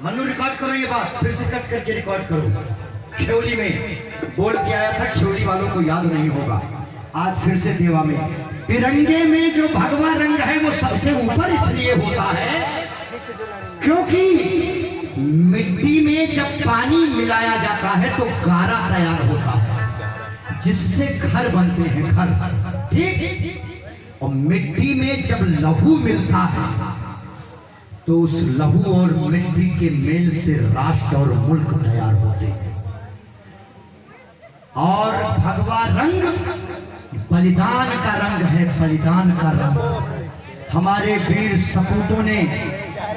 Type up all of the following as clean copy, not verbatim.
Manu record करो ये बात, फिर से कट करके रिकॉर्ड करो। ख्योली में बोल के आया था, ख्योली वालों को याद नहीं होगा। आज फिर से देवा में तिरंगे में जो भगवा रंग है वो सबसे ऊपर इसलिए होता है क्योंकि मिट्टी में जब पानी मिलाया जाता है तो गारा तैयार होता है जिससे घर बनते हैं, घर। ठीक। और मिट्टी में जब लहू मिलता है तो उस लहू और मिट्टी के मेल से राष्ट्र और मुल्क तैयार होते हैं। और भगवा रंग बलिदान का रंग है, बलिदान का रंग। हमारे वीर सपूतों ने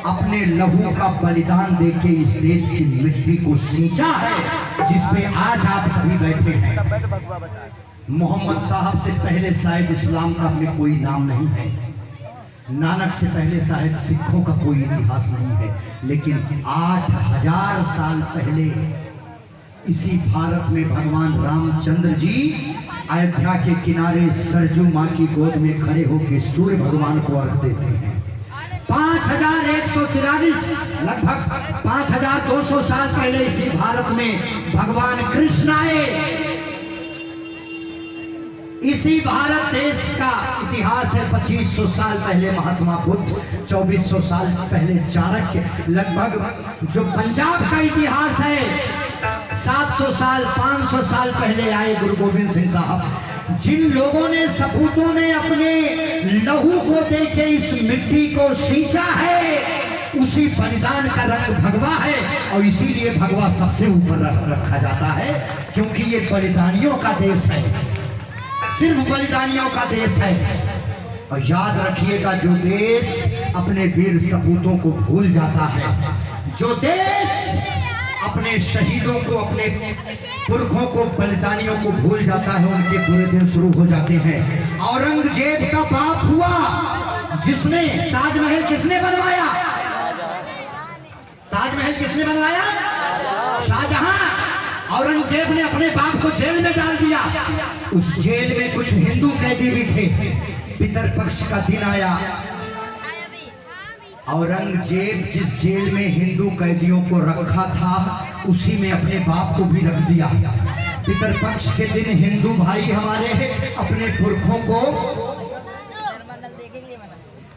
अपने लहू का बलिदान देके इस देश की मिट्टी को सींचा है जिसपे आज आप सभी बैठे हैं। मोहम्मद साहब से पहले शायद इस्लाम का हमें कोई नाम नहीं है, नानक से पहले शायद सिखों का कोई इतिहास नहीं है, लेकिन 8000 साल पहले इसी भारत में भगवान रामचंद्र जी अयोध्या के किनारे सरजू माँ की गोद में खड़े होकर सूर्य भगवान को अर्घ देते हैं। 5143 लगभग 5200 साल पहले इसी भारत में भगवान कृष्ण आए। इसी भारत देश का इतिहास है 2500 साल पहले महात्मा बुद्ध, 2400 साल पहले चाणक्य। लगभग जो पंजाब का इतिहास है 700 साल 500 साल पहले आए गुरु गोविंद सिंह साहब। जिन लोगों ने सपूतों ने अपने लहू को देके इस मिट्टी को सींचा है उसी बलिदान का रंग भगवा है और इसीलिए भगवा सबसे ऊपर रखा जाता है क्योंकि ये बलिदानियों का देश है, सिर्फ बलिदानियों का देश है। और याद रखिएगा जो देश अपने वीर सपूतों को भूल जाता है, जो देश अपने शहीदों को, अपने पुरखों को, बलिदानियों को भूल जाता है, उनके बुरे दिन शुरू हो जाते हैं। औरंगजेब का बाप हुआ जिसने ताजमहल किसने बनवाया? ताजमहल किसने बनवाया? शाहजहां। औरंगजेब ने अपने बाप को जेल में डाल दिया। उस जेल में कुछ हिंदू कैदी भी थे। पितरपक्ष का दिन आया, औरंगजेब जिस जेल में हिंदू कैदियों को रखा था उसी में अपने बाप को भी रख दिया। पितरपक्ष के दिन हिंदू भाई हमारे अपने पुरखों को,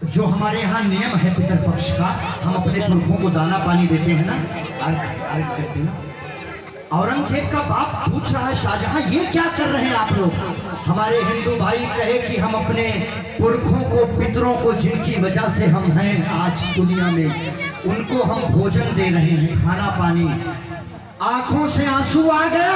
जो हमारे यहाँ नियम है पितरपक्ष का, हम अपने पुरखों को दाना पानी देते हैं ना, अर्घ करते हैं ना। औरंगजेब का बाप पूछ रहा है शाहजहां ये क्या कर रहे हैं आप लोग? हमारे हिंदू भाई कहे कि हम अपने पुरखों को, पितरों को, जिनकी वजह से हम हैं आज दुनिया में, उनको हम भोजन दे रहे हैं, खाना पानी। आंखों से आंसू आ गया।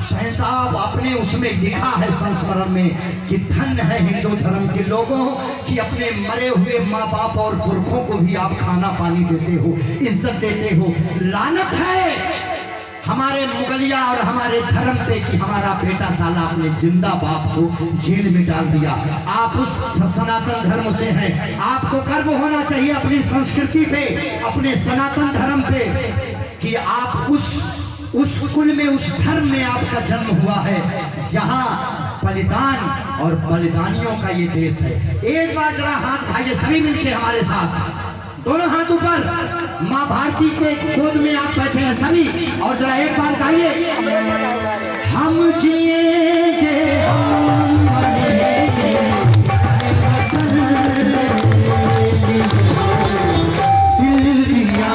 शहंशाह आपने उसमें लिखा है संस्मरण में कि धन्य है हिंदू धर्म के लोगों कि अपने मरे हुए माँ बाप और पुरखों को भी आप खाना पानी देते हो, इज्जत देते हो। लानत है हमारे मुगलिया और हमारे धर्म पे कि हमारा बेटा साला अपने जिंदा बाप को जेल में डाल दिया। आप उस सनातन धर्म से हैं, आपको गर्व होना चाहिए अपनी संस्कृति पे, अपने सनातन धर्म पे कि आप उस कुल में, उस धर्म में आपका जन्म हुआ है जहां बलिदान और बलिदानियों का ये देश है। एक बार जरा हाथ भाइये सभी मिलके हमारे साथ, दोनों हाथ ऊपर, माँ भारती के गोद में आप बैठे हैं सभी, और जरा एक बार गाइए, हम जिएंगे हम मरेंगे, दिल दिया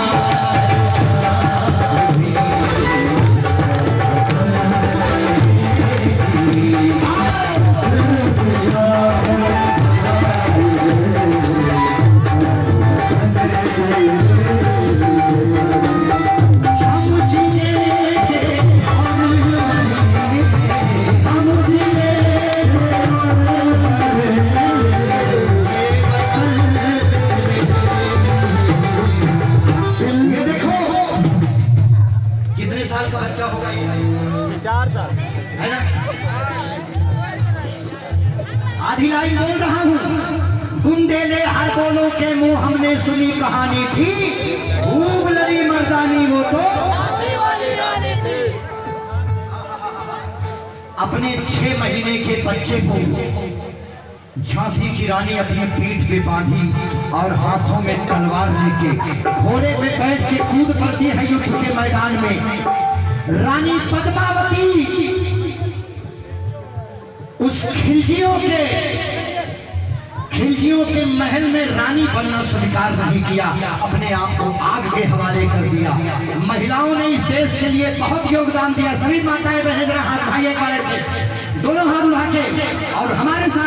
आधी लाइन बोल रहा हूँ। बुंदेले हर बोलों के मुंह हमने सुनी कहानी थी, खूब लड़ी मर्दानी वो तो अपने 6 महीने के बच्चे को झांसी की रानी अपनी पीठ पे बांधी और हाथों में तलवार लेके घोड़े पे बैठ के कूद पड़ती है युद्ध के मैदान में। रानी पद्मावती उस खिलजियों के महल में रानी बनना स्वीकार नहीं किया, अपने आप को आग के हवाले कर दिया। महिलाओं ने इस देश के लिए बहुत योगदान दिया। सभी माताएं बहनें जरा हाथ उठाइए एक बार ऐसे, दोनों हाथ उठा के और हमारे साथ